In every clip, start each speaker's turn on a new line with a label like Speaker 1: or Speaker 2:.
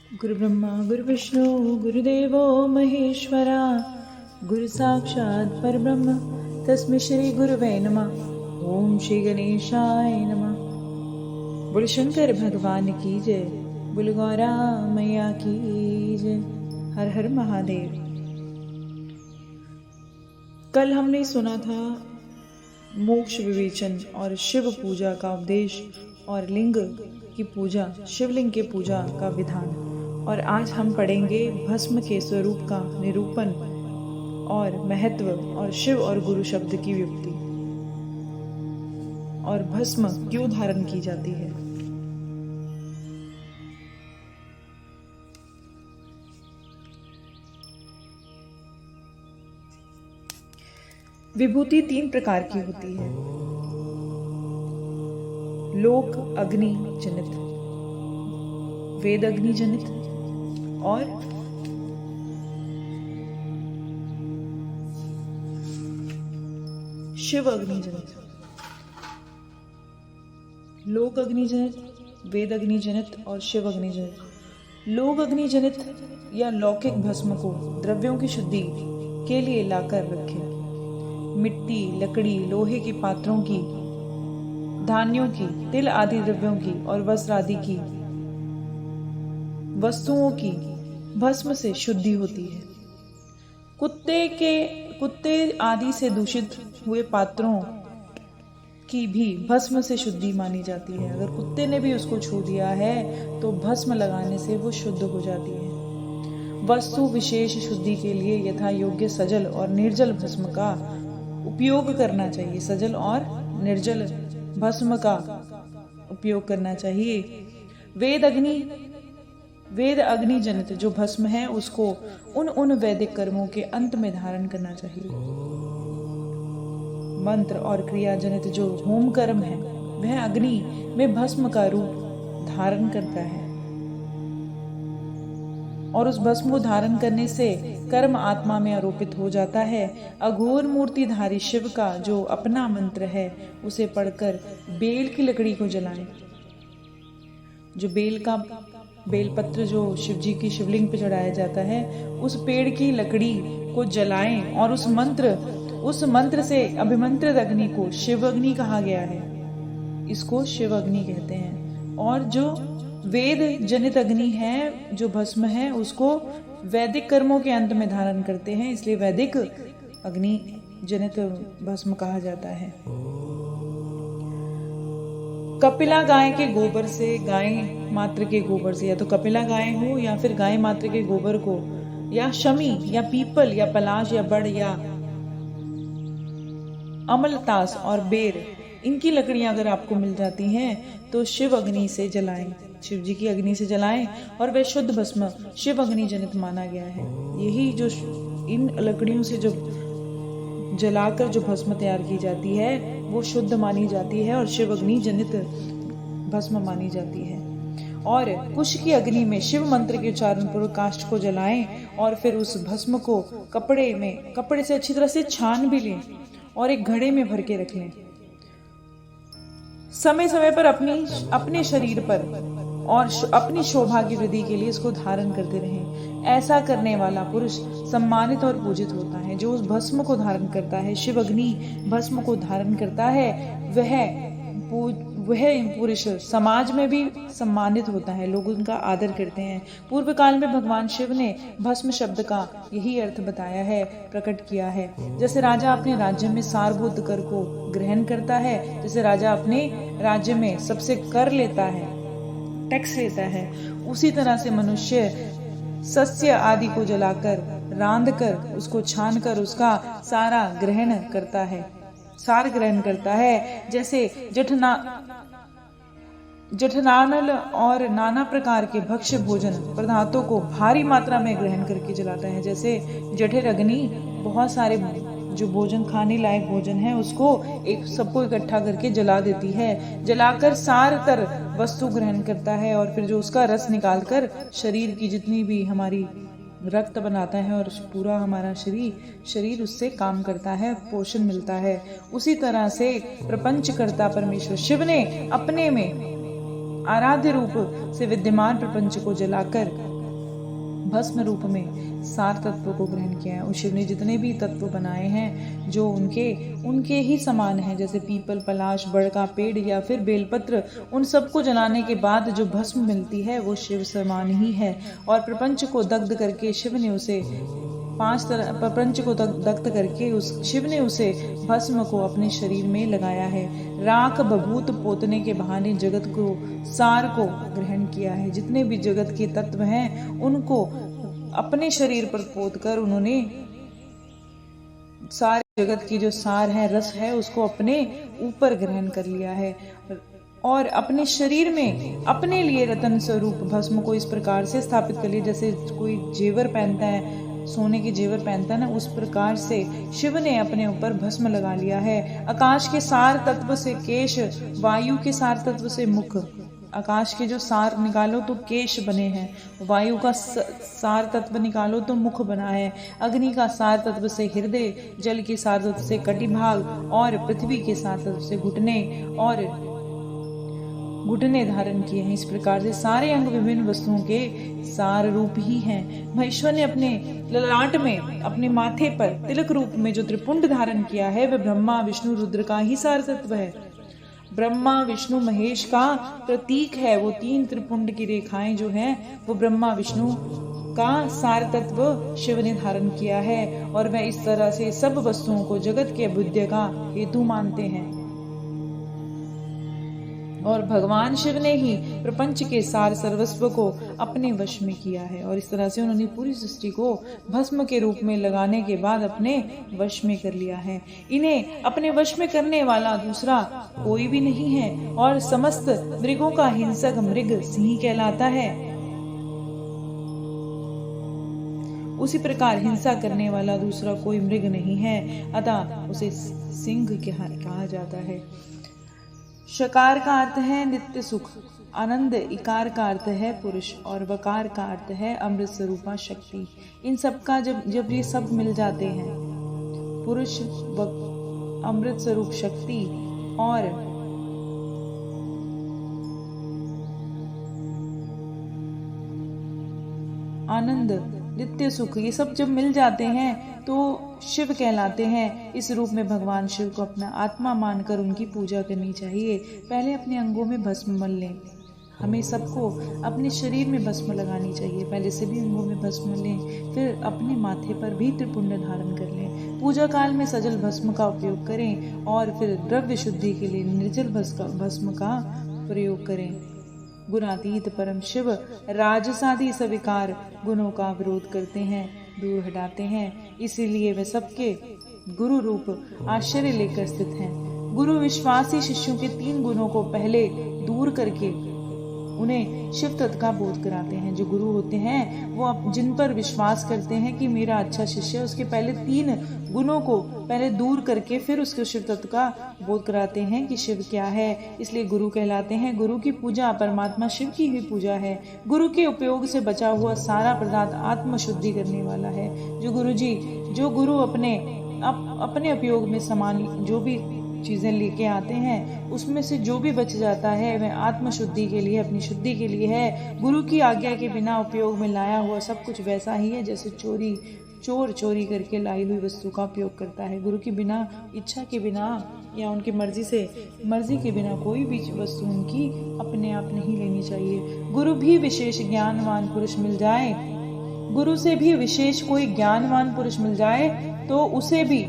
Speaker 1: गुरु ब्रह्मा गुरु विष्णु गुरुदेवो महेश्वरा गुरु साक्षात् परब्रह्म तस्मै श्री गुरुवे नमः। ओम श्री गणेशाय नमः। बोलो शंकर भगवान की जय, बोलो गौरा मैया की जय। हर हर महादेव। कल हमने सुना था मोक्ष विवेचन और शिव पूजा का उपदेश और लिंग की पूजा, शिवलिंग के पूजा का विधान। और आज हम पढ़ेंगे भस्म के स्वरूप का निरूपण और महत्व और शिव और गुरु शब्द की व्युक्ति और भस्म क्यों धारण की जाती है। विभूति 3 प्रकार की होती है। लोक अग्नि जनित, वेद अग्नि जनित और शिव अग्नि जनित। लोक अग्नि जनित, वेद अग्नि जनित और शिव अग्नि जनित। लोक अग्नि जनित या लौकिक भस्म को द्रव्यों की शुद्धि के लिए लाकर रखें। मिट्टी, लकड़ी, लोहे के पात्रों की, धान्यों की, तिल आदि द्रव्यों की और वस्त्र आदि की वस्तुओं की भस्म से शुद्धि होती है। कुत्ते आदि से दूषित हुए पात्रों की भी भस्म से शुद्धि मानी जाती है। अगर कुत्ते ने भी उसको छू दिया है तो भस्म लगाने से वो शुद्ध हो जाती है। वस्तु विशेष शुद्धि के लिए यथा योग्य सजल और निर्जल भस्म का उपयोग करना चाहिए। सजल और निर्जल भस्म का उपयोग करना चाहिए। वेद अग्नि जनित जो भस्म है उसको उन वैदिक कर्मों के अंत में धारण करना चाहिए। मंत्र और क्रिया जनित जो होम कर्म है वह अग्नि में भस्म का रूप धारण करता है और उस भस्म को धारण करने से कर्म आत्मा में आरोपित हो जाता है। अघोर मूर्तिधारी शिव का जो अपना मंत्र है उसे पढ़कर बेल की लकड़ी को जलाएं। जो बेलपत्र जो शिव जी की शिवलिंग पे चढ़ाया जाता है उस पेड़ की लकड़ी को जलाएं और उस मंत्र से अभिमंत्रित अग्नि को शिव अग्नि कहा गया है। इसको शिव अग्नि कहते हैं। और जो वेद जनित अग्नि है, जो भस्म है, उसको वैदिक कर्मों के अंत में धारण करते हैं, इसलिए वैदिक अग्नि जनित भस्म कहा जाता है। कपिला गाय के गोबर से, गाय मात्र के गोबर से, या तो कपिला गाय हो या फिर गाय मात्र के गोबर को, या शमी या पीपल या पलाश या बड़ या अमलतास और बेर, इनकी लकड़ियां अगर आपको मिल जाती हैं तो शिव अग्नि से जलाएं, शिव जी की अग्नि से जलाएं और वह शुद्ध भस्म शिव अग्नि जनित माना गया है। यही जो इन लकड़ियों से जो जलाकर जो भस्म तैयार की जाती है वो शुद्ध मानी जाती है और शिव अग्नि जनित भस्म मानी जाती है। और कुश की अग्नि में शिव मंत्र के उच्चारण पूर्वक काष्ठ को जलाएं और फिर उस भस्म को कपड़े से अच्छी तरह से छान भी लें और एक घड़े में भर के रख लें। समय समय पर अपने शरीर पर और अपनी शोभा की वृद्धि के लिए इसको धारण करते रहें। ऐसा करने वाला पुरुष सम्मानित और पूजित होता है। जो उस भस्म को धारण करता है, शिव अग्नि भस्म को धारण करता है, वह पुरुष समाज में भी सम्मानित होता है, लोग उनका आदर करते हैं। पूर्व काल में भगवान शिव ने भस्म शब्द का यही अर्थ बताया है, प्रकट किया है। जैसे राजा अपने राज्य में सारभूत कर को ग्रहण करता है, जैसे राजा अपने राज्य में सबसे कर लेता है, टैक्स लेता है, उसी तरह से मनुष्य सस्य आदि को जलाकर, रांध कर, उसको छान कर उसका सारा ग्रहण करता है, सार ग्रहण करता है। जैसे जठरानल और नाना प्रकार के भक्ष्य भोजन पदार्थों को भारी मात्रा में ग्रहण करके जलाता है। जैसे जठर अग्नि बहुत सारे जो भोजन, खाने लायक भोजन है, उसको सबको इकट्ठा करके जला देती है। जलाकर सार तर वस्तु ग्रहण करता है और फिर जो उसका रस निकालकर शरीर की जितनी भी हमारी रक्त बनाता है और पूरा हमारा शरीर उससे काम करता है, पोषण मिलता है। उसी तरह से प्रपंचकर्ता परमेश्वर शिव ने अपने में आराध्य रूप से विद्यमान प्रपंच को जलाकर भस्म रूप में सार तत्व को ग्रहण किया है। उस शिव ने जितने भी तत्व बनाए हैं जो उनके ही समान हैं, जैसे पीपल, पलाश, बड़का पेड़ या फिर बेलपत्र, उन सबको जलाने के बाद जो भस्म मिलती है वो शिव समान ही है। और प्रपंच को दग्ध करके शिव ने उसे उस शिव ने उसे भस्म को अपने शरीर में लगाया है। राख बभूत पोतने के बहाने जगत को सार को ग्रहण किया है। जितने भी जगत के तत्व हैं उनको अपने शरीर पर पोत कर उन्होंने सारे जगत की जो सार है, रस है, उसको अपने ऊपर ग्रहण कर लिया है और अपने शरीर में अपने लिए रतन स्वरूप भस्म को इस प्रकार से स्थापित कर लिया, जैसे कोई जेवर पहनता है, सोने के जेवर पहनता है ना, उस प्रकार से शिव ने अपने ऊपर भस्म लगा लिया है। आकाश के सार तत्व से केश, वायु के सार तत्व से मुख। आकाश के जो सार निकालो तो केश बने हैं, वायु का सार तत्व निकालो तो मुख बना है, अग्नि का सार तत्व से हृदय, जल के सार तत्व से कटिभाग और पृथ्वी के सार तत्व से घुटने धारण किए हैं। इस प्रकार से सारे अंग विभिन्न वस्तुओं के सार रूप ही हैं। महेश्वर ने अपने ललाट में, अपने माथे पर तिलक रूप में जो त्रिपुंड धारण किया है वह ब्रह्मा, विष्णु, रुद्र का ही सार तत्व है। ब्रह्मा, विष्णु, महेश का प्रतीक है। वो 3 त्रिपुंड की रेखाएं जो हैं वो ब्रह्मा विष्णु का सार तत्व शिव ने धारण किया है और वह इस तरह से सब वस्तुओं को जगत के अभ्युदय का हेतु मानते हैं। और भगवान शिव ने ही प्रपंच के सार सर्वस्व को अपने वश में किया है और इस तरह से उन्होंने पूरी सृष्टि को भस्म के रूप में लगाने के बाद अपने वश में कर लिया है। इन्हें अपने वश में करने वाला दूसरा कोई भी नहीं है और समस्त मृगों का हिंसक मृग सिंह कहलाता है। उसी प्रकार हिंसा करने वाला दूसरा कोई मृग नहीं है, अतः उसे सिंह कहा जाता है। शकार का अर्थ है नित्य सुख, आनंद इकार का अर्थ है पुरुष और वकार का अर्थ है अमृत स्वरूपा शक्ति। इन सब का जब ये सब मिल जाते हैं, पुरुष, अमृत स्वरूप शक्ति और आनंद, नित्य सुख, ये सब जब मिल जाते हैं तो शिव कहलाते हैं। इस रूप में भगवान शिव को अपना आत्मा मानकर उनकी पूजा करनी चाहिए। पहले अपने अंगों में भस्म मल लें। हमें सबको अपने शरीर में भस्म लगानी चाहिए। पहले सभी अंगों में भस्म लें, फिर अपने माथे पर भी त्रिपुंड धारण कर लें। पूजा काल में सजल भस्म का उपयोग करें और फिर द्रव्य शुद्धि के लिए निर्जल भस्म का प्रयोग करें। गुणातीत परम शिव राजसादि सविकार गुणों का विरोध करते हैं, दूर हटाते हैं, इसीलिए वे सबके गुरु रूप आश्चर्य लेकर स्थित हैं। गुरु विश्वासी शिष्यों के 3 गुणों को पहले दूर करके उन्हें शिव तत्व का बोध कराते हैं। जो गुरु होते हैं वो जिन पर विश्वास करते हैं कि मेरा अच्छा शिष्य है, उसके पहले 3 गुणों को पहले दूर करके फिर उसको शिव तत्व का बोध कराते हैं कि शिव क्या है, इसलिए गुरु कहलाते हैं। गुरु की पूजा परमात्मा शिव की ही पूजा है। गुरु के उपयोग से बचा हुआ सारा पदार्थ आत्म शुद्धि करने वाला है। जो गुरु अपने उपयोग में समान जो भी चीजें लेके आते हैं उसमें से जो भी बच जाता है वह आत्म शुद्धि के लिए, अपनी शुद्धि के लिए है। गुरु की आज्ञा के बिना उपयोग में लाया हुआ सब कुछ वैसा ही है जैसे चोर चोरी करके लाई हुई वस्तु का उपयोग करता है। गुरु की बिना, इच्छा के बिना या उनकी मर्जी के बिना कोई भी वस्तु उनकी अपने आप नहीं लेनी चाहिए। गुरु भी विशेष ज्ञानवान पुरुष मिल जाए, गुरु से भी विशेष कोई ज्ञानवान पुरुष मिल जाए तो उसे भी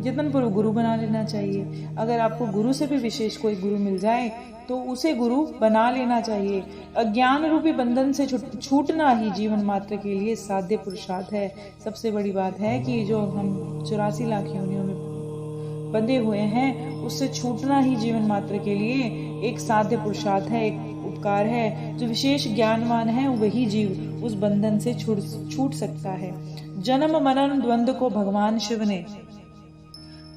Speaker 1: यत्न पर गुरु बना लेना चाहिए। अगर आपको गुरु से भी विशेष कोई गुरु मिल जाए तो उसे गुरु बना लेना चाहिए। अज्ञान रूपी बंधन से छूटना ही जीवन मात्र के लिए साध्य पुरुषार्थ है। सबसे बड़ी बात है कि जो हम 84 लाख योनियों में बंधे हुए हैं उससे छूटना ही जीवन मात्र के लिए एक साध्य पुरुषार्थ है, एक उपकार है। जो विशेष ज्ञानवान है वही जीव उस बंधन से छूट सकता है। जन्म मरण द्वंद्व को भगवान शिव ने,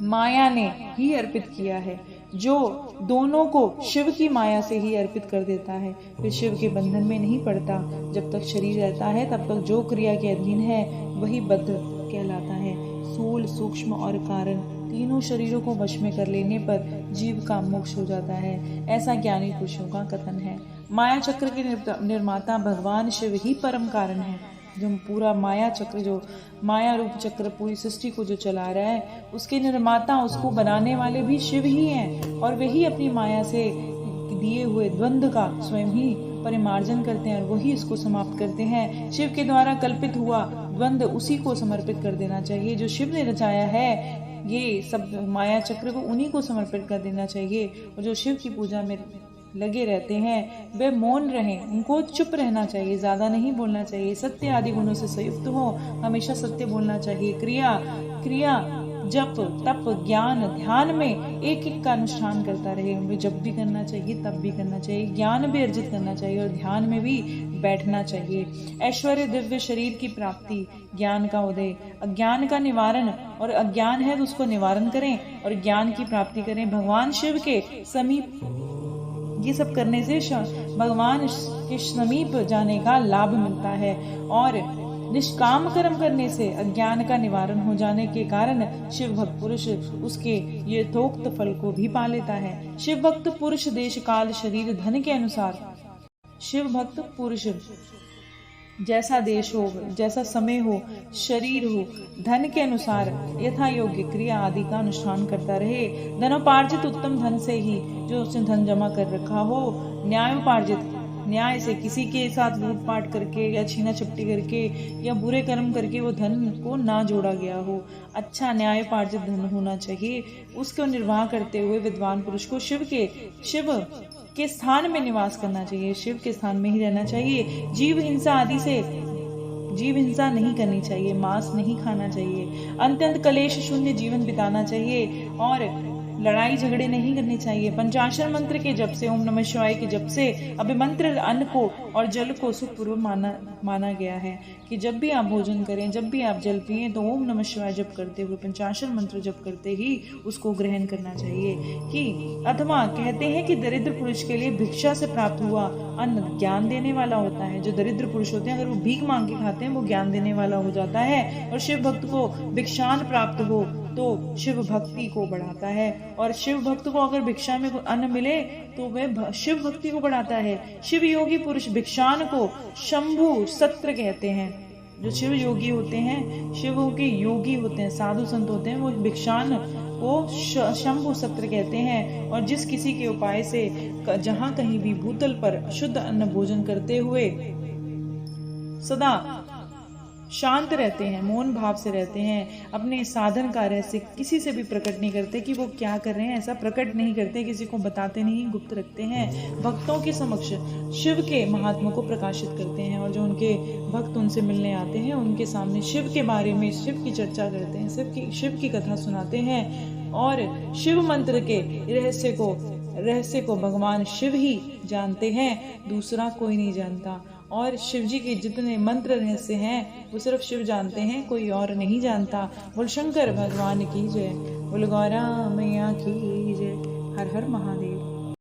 Speaker 1: माया ने ही अर्पित किया है। जो दोनों को शिव की माया से ही अर्पित कर देता है फिर शिव के बंधन में नहीं पड़ता। जब तक शरीर रहता है तब तक जो क्रिया के अधीन है वही बद्ध कहलाता है। स्थूल, सूक्ष्म और कारण तीनों शरीरों को वश में कर लेने पर जीव का मोक्ष हो जाता है, ऐसा ज्ञानी पुरुषों का कथन है। माया चक्र के निर्माता भगवान शिव ही परम कारण है। जो पूरा माया चक्र, जो माया रूप चक्र पूरी सृष्टि को जो चला रहा है, उसके निर्माता, उसको बनाने वाले भी शिव ही हैं। और वही अपनी माया से दिए हुए द्वंद्व का स्वयं ही परिमार्जन करते हैं और वही इसको समाप्त करते हैं। शिव के द्वारा कल्पित हुआ द्वंद्व उसी को समर्पित कर देना चाहिए। जो शिव ने रचाया है ये सब माया चक्र को, उन्हीं को समर्पित कर देना चाहिए। और जो शिव की पूजा में लगे रहते हैं वे मौन रहें, उनको चुप रहना चाहिए, ज़्यादा नहीं बोलना चाहिए। सत्य आदि गुणों से संयुक्त हो, हमेशा सत्य बोलना चाहिए। क्रिया जप तप ज्ञान ध्यान में एक एक का अनुष्ठान करता रहे। हमें जब भी करना चाहिए तब भी करना चाहिए, ज्ञान भी अर्जित करना चाहिए और ध्यान में भी बैठना चाहिए। ऐश्वर्य दिव्य शरीर की प्राप्ति, ज्ञान का उदय, अज्ञान का निवारण, और अज्ञान है तो उसको निवारण करें और ज्ञान की प्राप्ति करें। भगवान शिव के समीप ये सब करने से भगवान के समीप जाने का लाभ मिलता है। और निष्काम कर्म करने से अज्ञान का निवारण हो जाने के कारण शिव भक्त पुरुष उसके यथोक्त फल को भी पा लेता है। शिव भक्त पुरुष देश काल शरीर धन के अनुसार, शिव भक्त पुरुष जैसा देश हो, जैसा समय हो, शरीर हो, धन के अनुसार यथा योग्य क्रिया आदि का अनुष्ठान करता रहे। धनोपार्जित उत्तम धन से ही, जो उसने धन जमा कर रखा हो, न्यायोपार्जित, न्याय से, किसी के साथ लूटपाट करके या छीना छपटी करके या बुरे कर्म करके वो धन को ना जोड़ा गया हो, अच्छा न्यायोपार्जित धन होना चाहिए। उसको निर्वाह करते हुए विद्वान पुरुष को शिव के स्थान में निवास करना चाहिए, शिव के स्थान में ही रहना चाहिए। जीव हिंसा नहीं करनी चाहिए, मांस नहीं खाना चाहिए, अत्यंत कलेश शून्य जीवन बिताना चाहिए और लड़ाई झगड़े नहीं करने चाहिए। पंचाक्षर मंत्र के जप से, ओम नमः शिवाय के जप से अभिमंत्र अन्न को और जल को सुखपूर्व माना गया है कि जब भी आप भोजन करें, जब भी आप जल पिएं तो ओम नमः शिवाय जप करते हुए, पंचाक्षर मंत्र जप करते ही उसको ग्रहण करना चाहिए। कि अथवा कहते हैं कि दरिद्र पुरुष के लिए भिक्षा से प्राप्त हुआ अन्न ज्ञान देने वाला होता है। जो दरिद्र पुरुष होते हैं, अगर वो भीख मांग के खाते हैं, वो ज्ञान देने वाला हो जाता है। और शिव भक्त को भिक्षान प्राप्त हो तो शिव भक्ति को बढ़ाता है। और शिव भक्त को अगर भिक्षा में अन्न मिले तो वह शिव भक्ति को बढ़ाता है। शिव योगी पुरुष भिक्षान को शंभु सत्र कहते हैं। जो शिव योगी होते हैं, शिव के योगी होते हैं, साधु संत होते हैं, वो भिक्षान को शंभु सत्र कहते हैं। और जिस किसी के उपाय से जहाँ कहीं भी भूतल पर शुद्ध अन्न भोजन करते हुए सदा शांत रहते हैं, मौन भाव से रहते हैं, अपने साधन कार्य से किसी से भी प्रकट नहीं करते कि वो क्या कर रहे हैं, ऐसा प्रकट नहीं करते, किसी को बताते नहीं, गुप्त रखते हैं। भक्तों के समक्ष शिव के महात्मा को प्रकाशित करते हैं और जो उनके भक्त उनसे मिलने आते हैं उनके सामने शिव के बारे में, शिव की चर्चा करते हैं, शिव की कथा सुनाते हैं। और शिव मंत्र के रहस्य को भगवान शिव ही जानते हैं, दूसरा कोई नहीं जानता। और शिव जी के जितने मंत्र रहस्य हैं वो सिर्फ शिव जानते हैं, कोई और नहीं जानता। बोल शंकर भगवान की जय, बोल गौरा मैया की जय। हर हर महादेव।